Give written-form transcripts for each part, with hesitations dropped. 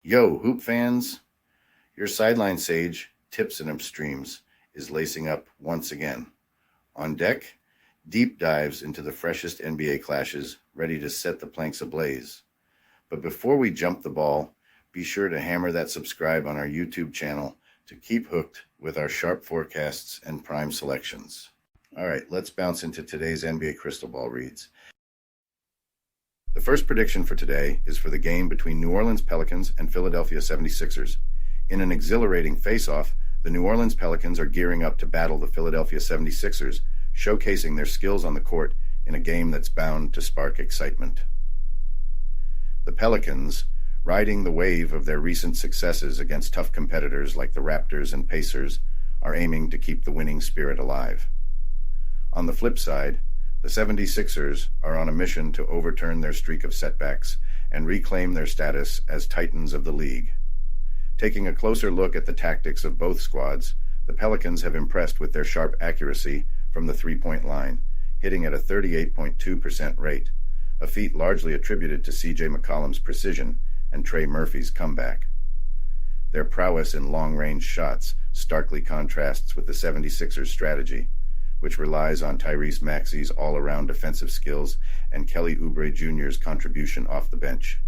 Yo, hoop fans! Your sideline sage, Tips and Upstreams, is lacing up once again. On deck, deep dives into the freshest NBA clashes, ready to set the planks ablaze. But before we jump the ball, be sure to hammer that subscribe on our YouTube channel to keep hooked with our sharp forecasts and prime selections. All right, let's bounce into today's NBA Crystal Ball reads. The first prediction for today is for the game between New Orleans Pelicans and Philadelphia 76ers. In an exhilarating face-off, the New Orleans Pelicans are gearing up to battle the Philadelphia 76ers, showcasing their skills on the court in a game that's bound to spark excitement. The Pelicans, riding the wave of their recent successes against tough competitors like the Raptors and Pacers, are aiming to keep the winning spirit alive. On the flip side, the 76ers are on a mission to overturn their streak of setbacks and reclaim their status as titans of the league. Taking a closer look at the tactics of both squads, the Pelicans have impressed with their sharp accuracy from the three-point line, hitting at a 38.2% rate, a feat largely attributed to C.J. McCollum's precision and Trey Murphy's comeback. Their prowess in long-range shots starkly contrasts with the 76ers' strategy, which relies on Tyrese Maxey's all-around defensive skills and Kelly Oubre Jr.'s contribution off the bench.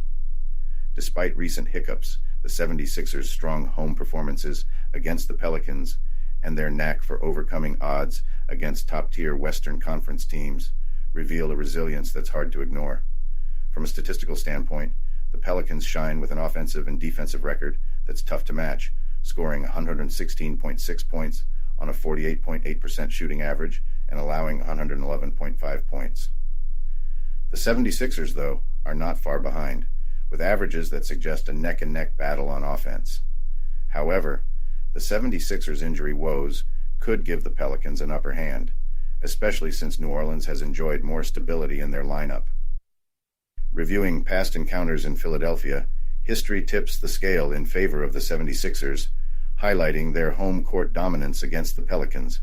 Despite recent hiccups, the 76ers' strong home performances against the Pelicans and their knack for overcoming odds against top-tier Western Conference teams reveal a resilience that's hard to ignore. From a statistical standpoint, the Pelicans shine with an offensive and defensive record that's tough to match, scoring 116.6 points on a 48.8% shooting average and allowing 111.5 points. The 76ers, though, are not far behind, with averages that suggest a neck-and-neck battle on offense. However, the 76ers' injury woes could give the Pelicans an upper hand, especially since New Orleans has enjoyed more stability in their lineup. Reviewing past encounters in Philadelphia, history tips the scale in favor of the 76ers, highlighting their home court dominance against the Pelicans.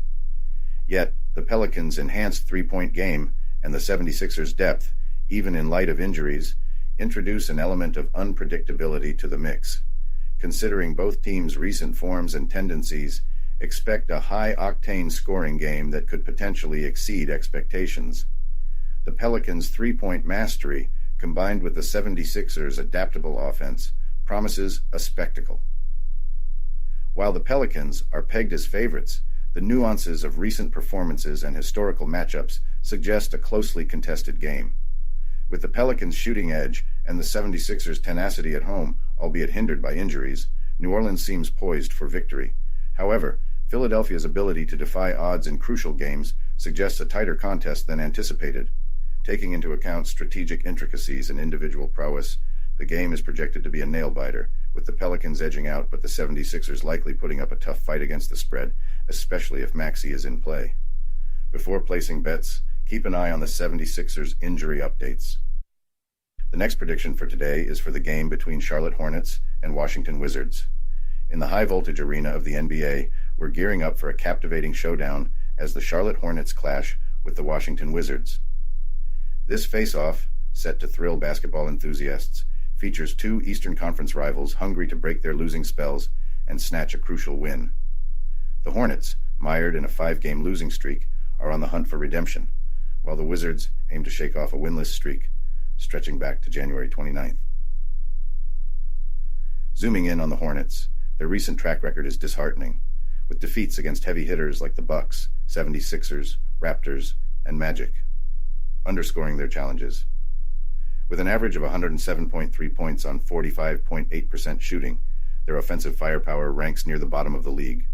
Yet, the Pelicans' enhanced three-point game and the 76ers' depth, even in light of injuries, introduce an element of unpredictability to the mix. Considering both teams' recent forms and tendencies, expect a high-octane scoring game that could potentially exceed expectations. The Pelicans' three-point mastery, combined with the 76ers' adaptable offense, promises a spectacle. While the Pelicans are pegged as favorites, the nuances of recent performances and historical matchups suggest a closely contested game. With the Pelicans' shooting edge and the 76ers' tenacity at home, albeit hindered by injuries, New Orleans seems poised for victory. However, Philadelphia's ability to defy odds in crucial games suggests a tighter contest than anticipated. Taking into account strategic intricacies and individual prowess, the game is projected to be a nail-biter, with the Pelicans edging out but the 76ers likely putting up a tough fight against the spread, especially if Maxey is in play. Before placing bets, keep an eye on the 76ers' injury updates. The next prediction for today is for the game between Charlotte Hornets and Washington Wizards. In the high-voltage arena of the NBA, we're gearing up for a captivating showdown as the Charlotte Hornets clash with the Washington Wizards. This face-off, set to thrill basketball enthusiasts, features two Eastern Conference rivals hungry to break their losing spells and snatch a crucial win. The Hornets, mired in a 5-game losing streak, are on the hunt for redemption, while the Wizards aim to shake off a winless streak, stretching back to January 29th. Zooming in on the Hornets, their recent track record is disheartening, with defeats against heavy hitters like the Bucks, 76ers, Raptors, and Magic, underscoring their challenges. With an average of 107.3 points on 45.8% shooting, their offensive firepower ranks near the bottom of the league.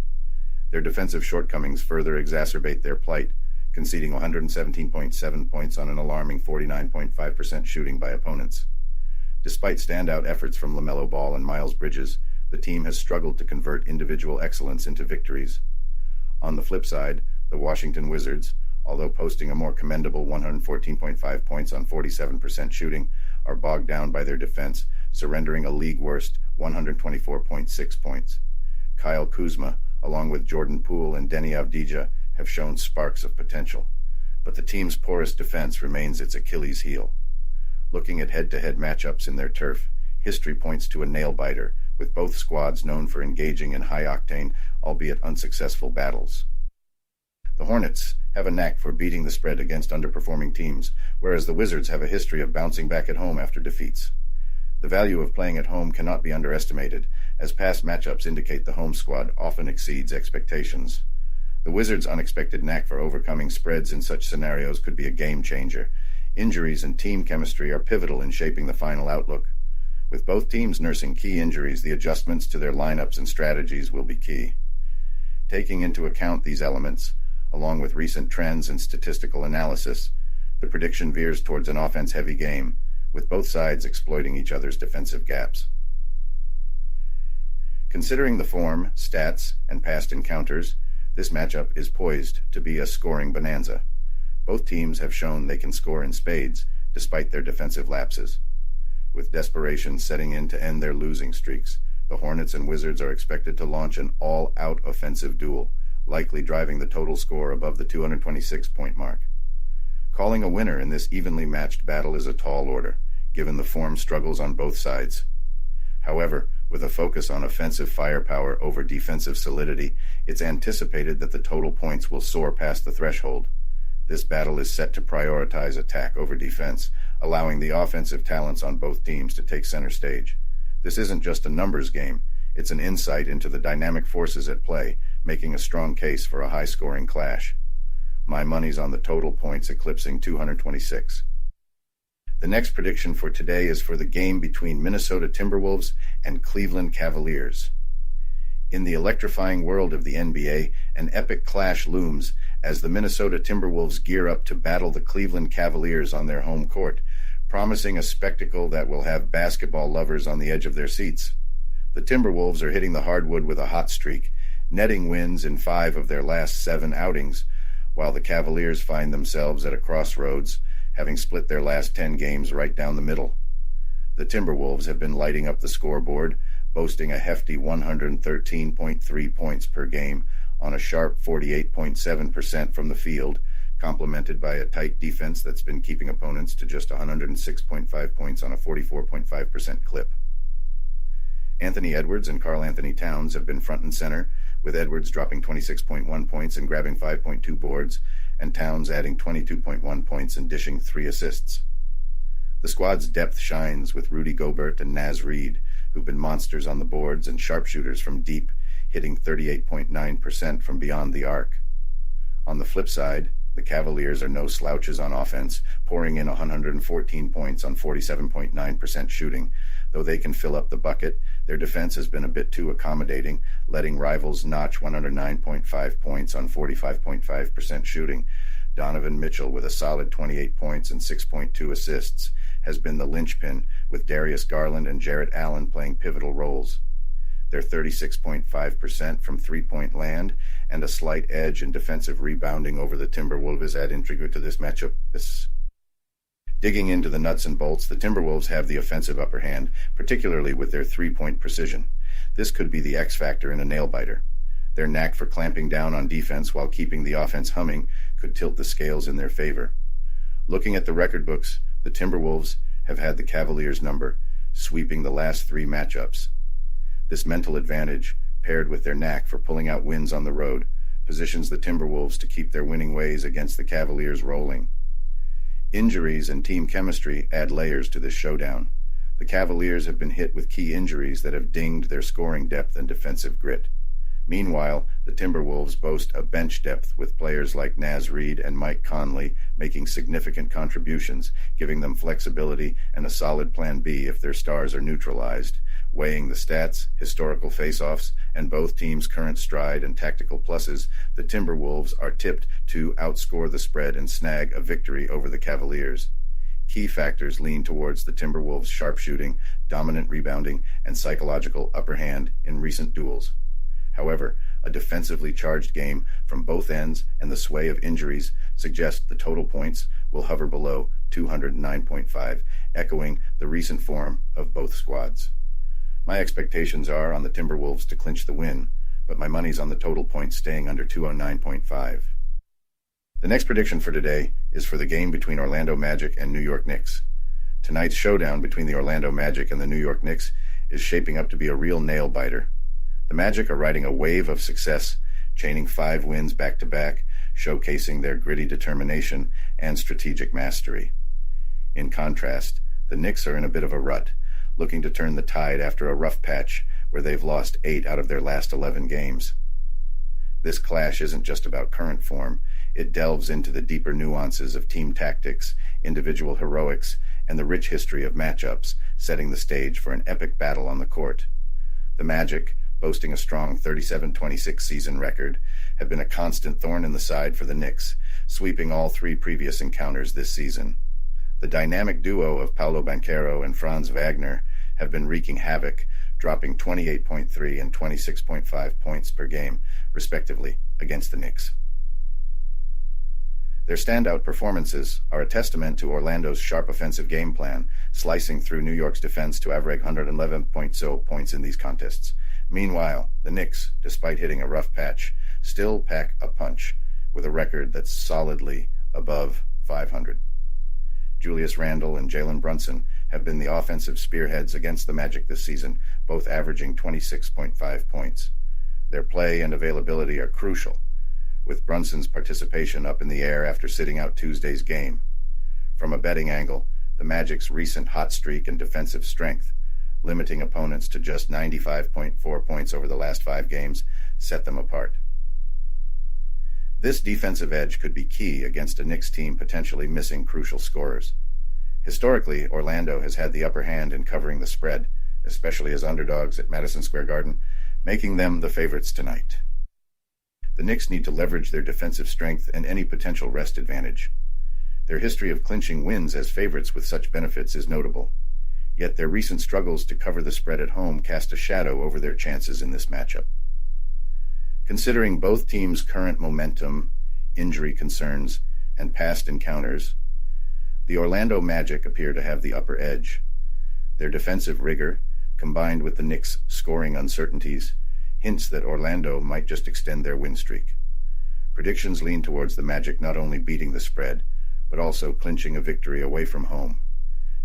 Their defensive shortcomings further exacerbate their plight, conceding 117.7 points on an alarming 49.5% shooting by opponents. Despite standout efforts from LaMelo Ball and Miles Bridges, the team has struggled to convert individual excellence into victories. On the flip side, the Washington Wizards, although posting a more commendable 114.5 points on 47% shooting, are bogged down by their defense, surrendering a league-worst 124.6 points. Kyle Kuzma, along with Jordan Poole and Deni Avdija, have shown sparks of potential, but the team's porous defense remains its Achilles heel. Looking at head-to-head matchups in their turf, history points to a nail-biter, with both squads known for engaging in high-octane, albeit unsuccessful battles. The Hornets have a knack for beating the spread against underperforming teams, whereas the Wizards have a history of bouncing back at home after defeats. The value of playing at home cannot be underestimated, as past matchups indicate the home squad often exceeds expectations. The Wizards' unexpected knack for overcoming spreads in such scenarios could be a game-changer. Injuries and team chemistry are pivotal in shaping the final outlook. With both teams nursing key injuries, the adjustments to their lineups and strategies will be key. Taking into account these elements, along with recent trends and statistical analysis, the prediction veers towards an offense-heavy game, with both sides exploiting each other's defensive gaps. Considering the form, stats, and past encounters, this matchup is poised to be a scoring bonanza. Both teams have shown they can score in spades, despite their defensive lapses. With desperation setting in to end their losing streaks, the Hornets and Wizards are expected to launch an all-out offensive duel, likely driving the total score above the 226-point mark. Calling a winner in this evenly matched battle is a tall order, given the form struggles on both sides. However, with a focus on offensive firepower over defensive solidity, it's anticipated that the total points will soar past the threshold. This battle is set to prioritize attack over defense, allowing the offensive talents on both teams to take center stage. This isn't just a numbers game, it's an insight into the dynamic forces at play, making a strong case for a high-scoring clash. My money's on the total points eclipsing 226. The next prediction for today is for the game between Minnesota Timberwolves and Cleveland Cavaliers. In the electrifying world of the NBA, an epic clash looms as the Minnesota Timberwolves gear up to battle the Cleveland Cavaliers on their home court, promising a spectacle that will have basketball lovers on the edge of their seats. The Timberwolves are hitting the hardwood with a hot streak, netting wins in 5 of their last 7 outings, while the Cavaliers find themselves at a crossroads, having split their last 10 games right down the middle. The Timberwolves have been lighting up the scoreboard, boasting a hefty 113.3 points per game on a sharp 48.7% from the field, complemented by a tight defense that's been keeping opponents to just 106.5 points on a 44.5% clip. Anthony Edwards and Karl Anthony Towns have been front and center, with Edwards dropping 26.1 points and grabbing 5.2 boards, and Towns adding 22.1 points and dishing 3 assists. The squad's depth shines with Rudy Gobert and Naz Reid, who've been monsters on the boards and sharpshooters from deep, hitting 38.9% from beyond the arc. On the flip side, the Cavaliers are no slouches on offense, pouring in 114 points on 47.9% shooting. Though they can fill up the bucket, their defense has been a bit too accommodating, letting rivals notch 109.5 points on 45.5% shooting. Donovan Mitchell, with a solid 28 points and 6.2 assists, has been the linchpin, with Darius Garland and Jarrett Allen playing pivotal roles. Their 36.5% from three-point land and a slight edge in defensive rebounding over the Timberwolves add intrigue to this matchup. Digging into the nuts and bolts, the Timberwolves have the offensive upper hand, particularly with their three-point precision. This could be the X factor in a nail-biter. Their knack for clamping down on defense while keeping the offense humming could tilt the scales in their favor. Looking at the record books, the Timberwolves have had the Cavaliers' number, sweeping the last 3 matchups. This mental advantage, paired with their knack for pulling out wins on the road, positions the Timberwolves to keep their winning ways against the Cavaliers rolling. Injuries and team chemistry add layers to this showdown. The Cavaliers have been hit with key injuries that have dinged their scoring depth and defensive grit. Meanwhile, the Timberwolves boast a bench depth with players like Naz Reid and Mike Conley making significant contributions, giving them flexibility and a solid plan B if their stars are neutralized. Weighing the stats, historical face-offs, and both teams' current stride and tactical pluses, the Timberwolves are tipped to outscore the spread and snag a victory over the Cavaliers. Key factors lean towards the Timberwolves' sharpshooting, dominant rebounding, and psychological upper hand in recent duels. However, a defensively charged game from both ends and the sway of injuries suggest the total points will hover below 209.5, echoing the recent form of both squads. My expectations are on the Timberwolves to clinch the win, but my money's on the total points staying under 209.5. The next prediction for today is for the game between Orlando Magic and New York Knicks. Tonight's showdown between the Orlando Magic and the New York Knicks is shaping up to be a real nail-biter. The Magic are riding a wave of success, chaining 5 wins back-to-back, showcasing their gritty determination and strategic mastery. In contrast, the Knicks are in a bit of a rut, looking to turn the tide after a rough patch where they've lost 8 out of their last 11 games. This clash isn't just about current form. It delves into the deeper nuances of team tactics, individual heroics, and the rich history of matchups, setting the stage for an epic battle on the court. The Magic, boasting a strong 37-26 season record, have been a constant thorn in the side for the Knicks, sweeping all 3 previous encounters this season. The dynamic duo of Paolo Banchero and Franz Wagner have been wreaking havoc, dropping 28.3 and 26.5 points per game, respectively, against the Knicks. Their standout performances are a testament to Orlando's sharp offensive game plan, slicing through New York's defense to average 111.0 points in these contests. Meanwhile, the Knicks, despite hitting a rough patch, still pack a punch, with a record that's solidly above 500. Julius Randle and Jalen Brunson have been the offensive spearheads against the Magic this season, both averaging 26.5 points. Their play and availability are crucial, with Brunson's participation up in the air after sitting out Tuesday's game. From a betting angle, the Magic's recent hot streak and defensive strength, limiting opponents to just 95.4 points over the last 5 games, set them apart. This defensive edge could be key against a Knicks team potentially missing crucial scorers. Historically, Orlando has had the upper hand in covering the spread, especially as underdogs at Madison Square Garden, making them the favorites tonight. The Knicks need to leverage their defensive strength and any potential rest advantage. Their history of clinching wins as favorites with such benefits is notable, yet their recent struggles to cover the spread at home cast a shadow over their chances in this matchup. Considering both teams' current momentum, injury concerns, and past encounters, the Orlando Magic appear to have the upper edge. Their defensive rigor, combined with the Knicks' scoring uncertainties, hints that Orlando might just extend their win streak. Predictions lean towards the Magic not only beating the spread, but also clinching a victory away from home.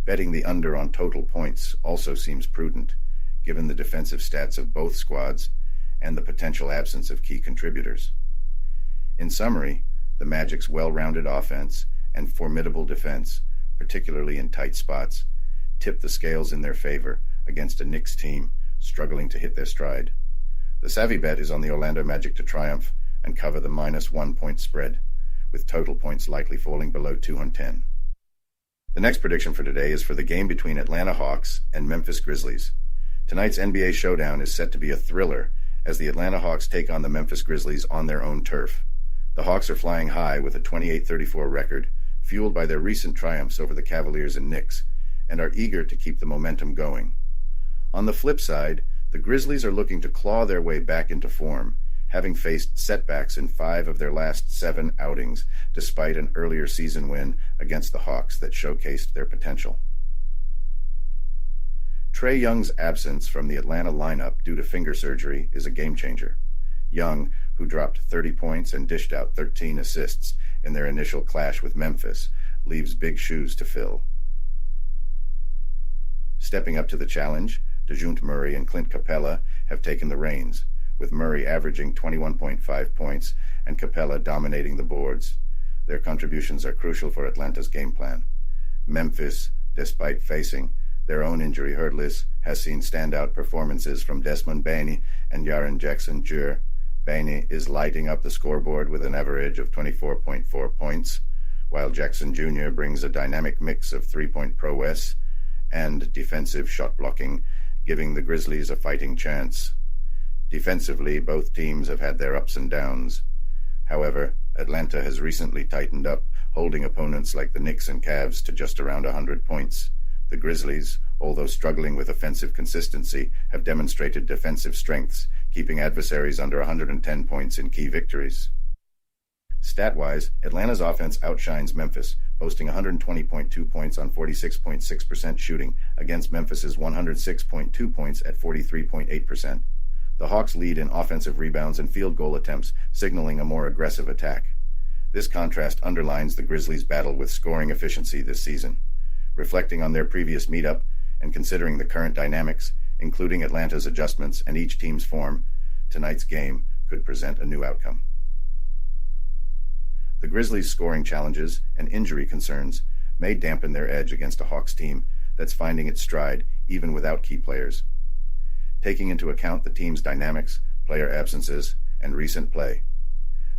Betting the under on total points also seems prudent, given the defensive stats of both squads and the potential absence of key contributors. In summary, the Magic's well-rounded offense and formidable defense, particularly in tight spots, tip the scales in their favor against a Knicks team struggling to hit their stride. The savvy bet is on the Orlando Magic to triumph and cover the -1 point spread, with total points likely falling below 210. The next prediction for today is for the game between Atlanta Hawks and Memphis Grizzlies. Tonight's NBA showdown is set to be a thriller as the Atlanta Hawks take on the Memphis Grizzlies on their own turf. The Hawks are flying high with a 28-34 record, fueled by their recent triumphs over the Cavaliers and Knicks, and are eager to keep the momentum going. On the flip side, the Grizzlies are looking to claw their way back into form, having faced setbacks in 5 of their last 7 outings, despite an earlier season win against the Hawks that showcased their potential. Trae Young's absence from the Atlanta lineup due to finger surgery is a game-changer. Young, who dropped 30 points and dished out 13 assists in their initial clash with Memphis, leaves big shoes to fill. Stepping up to the challenge, DeJounte Murray and Clint Capella have taken the reins, with Murray averaging 21.5 points and Capella dominating the boards. Their contributions are crucial for Atlanta's game plan. Memphis, despite facing their own injury hurt list, has seen standout performances from Desmond Bane and Jaren Jackson Jr. Bane is lighting up the scoreboard with an average of 24.4 points, while Jackson Jr. brings a dynamic mix of three-point prowess and defensive shot blocking, giving the Grizzlies a fighting chance. Defensively, both teams have had their ups and downs. However, Atlanta has recently tightened up, holding opponents like the Knicks and Cavs to just around 100 points. The Grizzlies, although struggling with offensive consistency, have demonstrated defensive strengths, keeping adversaries under 110 points in key victories. Stat-wise, Atlanta's offense outshines Memphis, boasting 120.2 points on 46.6% shooting against Memphis's 106.2 points at 43.8%. The Hawks lead in offensive rebounds and field goal attempts, signaling a more aggressive attack. This contrast underlines the Grizzlies' battle with scoring efficiency this season. Reflecting on their previous meetup and considering the current dynamics, including Atlanta's adjustments and each team's form, tonight's game could present a new outcome. The Grizzlies' scoring challenges and injury concerns may dampen their edge against a Hawks team that's finding its stride even without key players. Taking into account the team's dynamics, player absences, and recent play,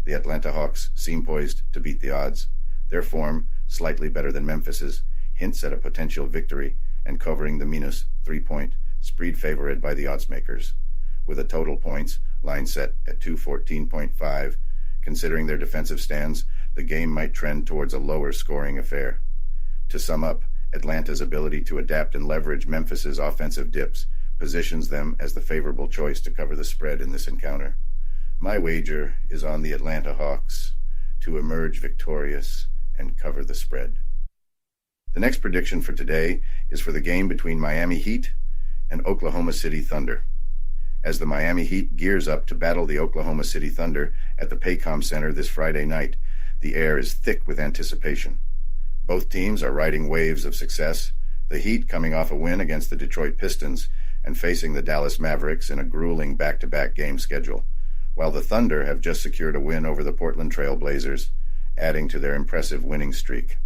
the Atlanta Hawks seem poised to beat the odds. Their form, slightly better than Memphis's, hints at a potential victory and covering the minus 3-point spread favored by the oddsmakers, with a total points line set at 214.5. Considering their defensive stands, the game might trend towards a lower scoring affair. To sum up, Atlanta's ability to adapt and leverage Memphis's offensive dips positions them as the favorable choice to cover the spread in this encounter. My wager is on the Atlanta Hawks to emerge victorious and cover the spread. The next prediction for today is for the game between Miami Heat and Oklahoma City Thunder. As the Miami Heat gears up to battle the Oklahoma City Thunder at the Paycom Center this Friday night, the air is thick with anticipation. Both teams are riding waves of success, the Heat coming off a win against the Detroit Pistons and facing the Dallas Mavericks in a grueling back-to-back game schedule, while the Thunder have just secured a win over the Portland Trail Blazers, adding to their impressive winning streak.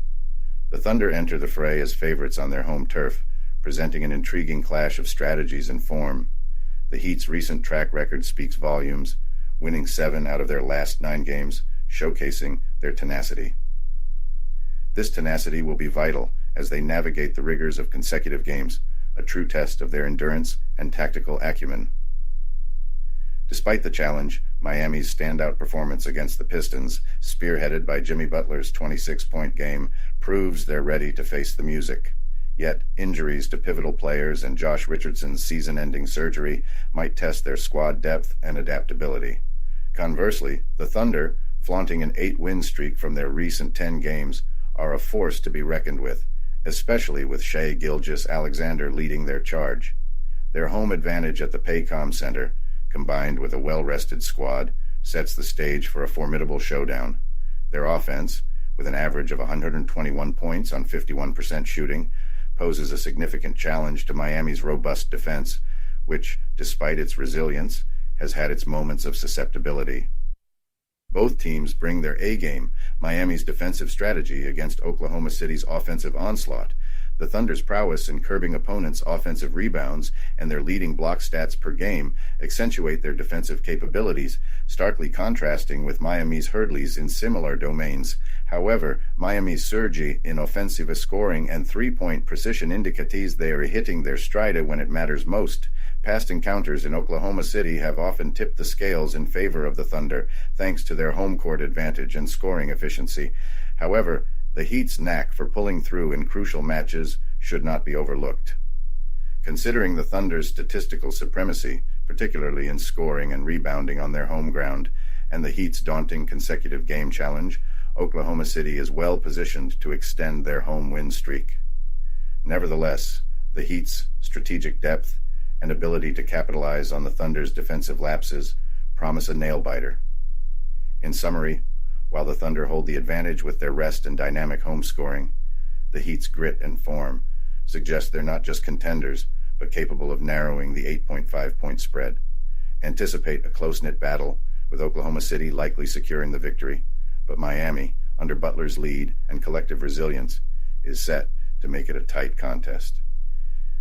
The Thunder enter the fray as favorites on their home turf, presenting an intriguing clash of strategies and form. The Heat's recent track record speaks volumes, winning 7 out of their last 9 games, showcasing their tenacity. This tenacity will be vital as they navigate the rigors of consecutive games, a true test of their endurance and tactical acumen. Despite the challenge, Miami's standout performance against the Pistons, spearheaded by Jimmy Butler's 26-point game, proves they're ready to face the music. Yet, injuries to pivotal players and Josh Richardson's season-ending surgery might test their squad depth and adaptability. Conversely, the Thunder, flaunting an 8-win streak from their recent 10 games, are a force to be reckoned with, especially with Shai Gilgeous-Alexander leading their charge. Their home advantage at the Paycom Center, combined with a well-rested squad, sets the stage for a formidable showdown. Their offense, with an average of 121 points on 51% shooting, poses a significant challenge to Miami's robust defense, which, despite its resilience, has had its moments of susceptibility. Both teams bring their A-game, Miami's defensive strategy against Oklahoma City's offensive onslaught. The Thunder's prowess in curbing opponents' offensive rebounds and their leading block stats per game accentuate their defensive capabilities, starkly contrasting with Miami's hurdles in similar domains. However, Miami's surge in offensive scoring and three-point precision indicates they are hitting their stride when it matters most. Past encounters in Oklahoma City have often tipped the scales in favor of the Thunder, thanks to their home court advantage and scoring efficiency. However, the Heat's knack for pulling through in crucial matches should not be overlooked. Considering the Thunder's statistical supremacy, particularly in scoring and rebounding on their home ground, and the Heat's daunting consecutive game challenge, Oklahoma City is well positioned to extend their home win streak. Nevertheless, the Heat's strategic depth and ability to capitalize on the Thunder's defensive lapses promise a nail-biter. In summary, while the Thunder hold the advantage with their rest and dynamic home scoring, the Heat's grit and form suggest they're not just contenders, but capable of narrowing the 8.5-point spread. Anticipate a close-knit battle, with Oklahoma City likely securing the victory, but Miami, under Butler's lead and collective resilience, is set to make it a tight contest.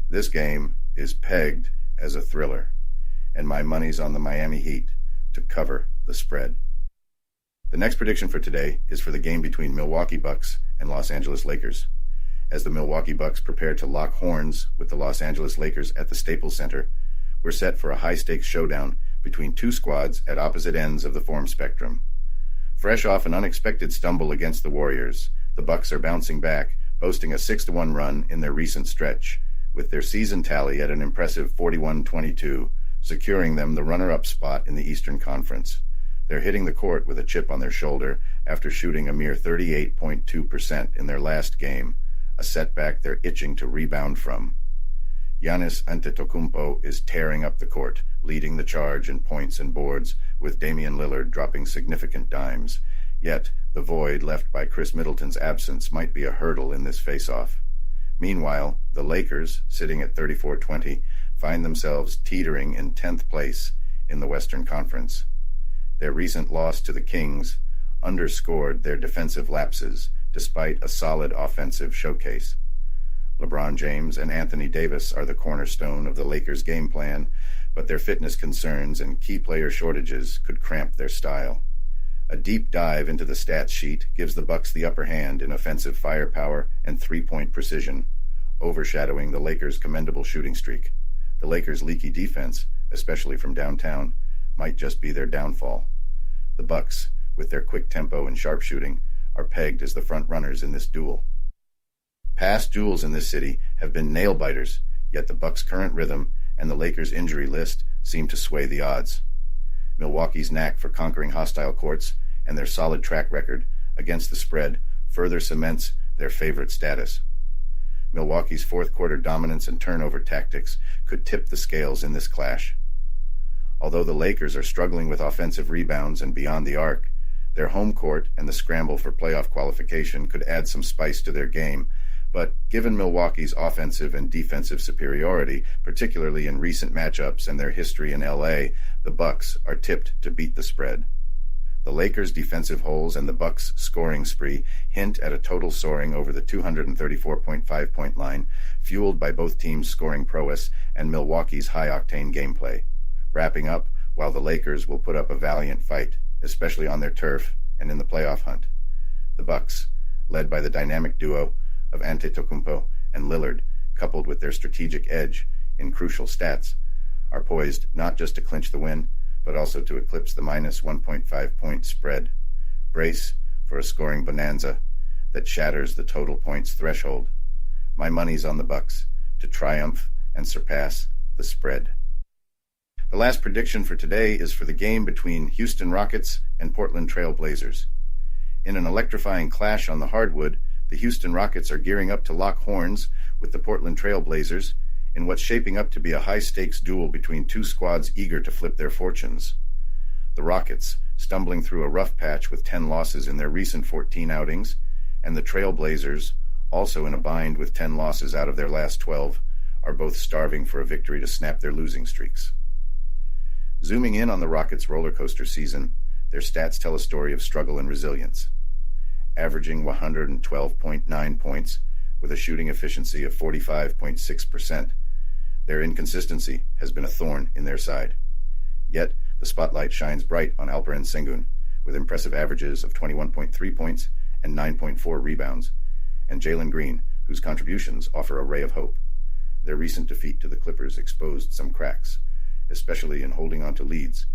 This game is pegged as a thriller, and my money's on the Miami Heat to cover the spread. The next prediction for today is for the game between Milwaukee Bucks and Los Angeles Lakers. As the Milwaukee Bucks prepare to lock horns with the Los Angeles Lakers at the Staples Center, we're set for a high-stakes showdown between two squads at opposite ends of the form spectrum. Fresh off an unexpected stumble against the Warriors, the Bucks are bouncing back, boasting a 6-1 run in their recent stretch, with their season tally at an impressive 41-22, securing them the runner-up spot in the Eastern Conference. They're hitting the court with a chip on their shoulder after shooting a mere 38.2% in their last game, a setback they're itching to rebound from. Giannis Antetokounmpo is tearing up the court, leading the charge in points and boards, with Damian Lillard dropping significant dimes. Yet, the void left by Chris Middleton's absence might be a hurdle in this face-off. Meanwhile, the Lakers, sitting at 34-20, find themselves teetering in 10th place in the Western Conference. Their recent loss to the Kings underscored their defensive lapses despite a solid offensive showcase. LeBron James and Anthony Davis are the cornerstone of the Lakers' game plan, but their fitness concerns and key player shortages could cramp their style. A deep dive into the stats sheet gives the Bucks the upper hand in offensive firepower and three-point precision, overshadowing the Lakers' commendable shooting streak. The Lakers' leaky defense, especially from downtown, might just be their downfall. The Bucks, with their quick tempo and sharp shooting, are pegged as the front runners in this duel. Past duels in this city have been nail-biters, yet the Bucks' current rhythm and the Lakers' injury list seem to sway the odds. Milwaukee's knack for conquering hostile courts and their solid track record against the spread further cements their favorite status. Milwaukee's fourth-quarter dominance and turnover tactics could tip the scales in this clash. Although the Lakers are struggling with offensive rebounds and beyond the arc, their home court and the scramble for playoff qualification could add some spice to their game, but given Milwaukee's offensive and defensive superiority, particularly in recent matchups and their history in LA, the Bucks are tipped to beat the spread. The Lakers' defensive holes and the Bucks' scoring spree hint at a total soaring over the 234.5-point line, fueled by both teams' scoring prowess and Milwaukee's high-octane gameplay. Wrapping up, while the Lakers will put up a valiant fight, especially on their turf and in the playoff hunt. The Bucks, led by the dynamic duo of Antetokounmpo and Lillard, coupled with their strategic edge in crucial stats, are poised not just to clinch the win, but also to eclipse the minus 1.5-point spread. Brace for a scoring bonanza that shatters the total points threshold. My money's on the Bucks to triumph and surpass the spread. The last prediction for today is for the game between Houston Rockets and Portland Trail Blazers. In an electrifying clash on the hardwood, the Houston Rockets are gearing up to lock horns with the Portland Trail Blazers in what's shaping up to be a high-stakes duel between two squads eager to flip their fortunes. The Rockets, stumbling through a rough patch with 10 losses in their recent 14 outings, and the Trail Blazers, also in a bind with 10 losses out of their last 12, are both starving for a victory to snap their losing streaks. Zooming in on the Rockets' roller coaster season, their stats tell a story of struggle and resilience. Averaging 112.9 points with a shooting efficiency of 45.6%, their inconsistency has been a thorn in their side. Yet, the spotlight shines bright on Alperen Sengun, with impressive averages of 21.3 points and 9.4 rebounds, and Jalen Green, whose contributions offer a ray of hope. Their recent defeat to the Clippers exposed some cracks, especially in holding on to leads,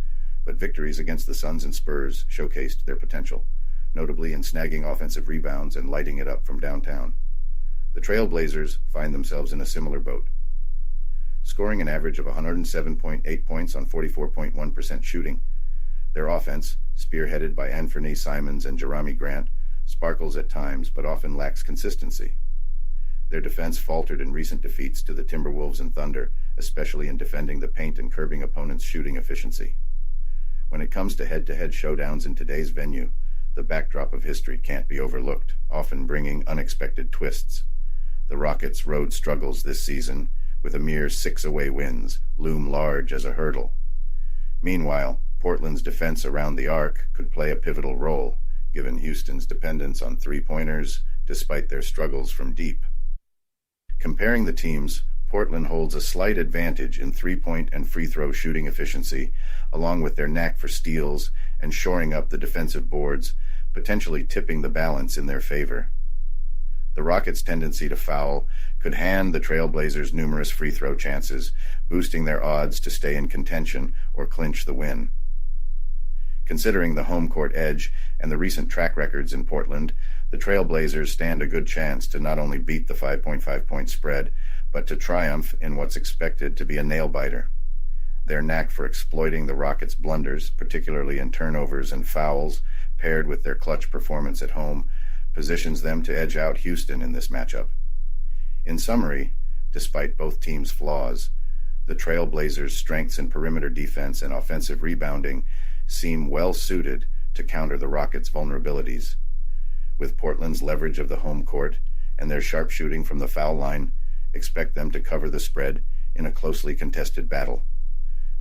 but victories against the Suns and Spurs showcased their potential, notably in snagging offensive rebounds and lighting it up from downtown. The Trail Blazers find themselves in a similar boat. Scoring an average of 107.8 points on 44.1% shooting, their offense, spearheaded by Anthony Simons and Jerami Grant, sparkles at times but often lacks consistency. Their defense faltered in recent defeats to the Timberwolves and Thunder, especially in defending the paint and curbing opponents' shooting efficiency. When it comes to head-to-head showdowns in today's venue, the backdrop of history can't be overlooked, often bringing unexpected twists. The Rockets' road struggles this season, with a mere 6 away wins, loom large as a hurdle. Meanwhile, Portland's defense around the arc could play a pivotal role, given Houston's dependence on three-pointers, despite their struggles from deep. Comparing the teams, Portland holds a slight advantage in three-point and free-throw shooting efficiency, along with their knack for steals and shoring up the defensive boards, potentially tipping the balance in their favor. The Rockets' tendency to foul could hand the Trail Blazers numerous free-throw chances, boosting their odds to stay in contention or clinch the win. Considering the home court edge and the recent track records in Portland, the Trail Blazers stand a good chance to not only beat the 5.5-point spread, but to triumph in what's expected to be a nail-biter. Their knack for exploiting the Rockets' blunders, particularly in turnovers and fouls, paired with their clutch performance at home, positions them to edge out Houston in this matchup. In summary, despite both teams' flaws, the Trail Blazers' strengths in perimeter defense and offensive rebounding seem well suited to counter the Rockets' vulnerabilities. With Portland's leverage of the home court and their sharp shooting from the foul line, expect them to cover the spread in a closely contested battle.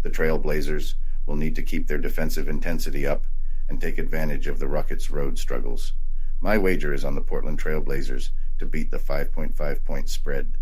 The Trail Blazers will need to keep their defensive intensity up and take advantage of the Rockets' road struggles. My wager is on the Portland Trail Blazers to beat the 5.5 point spread.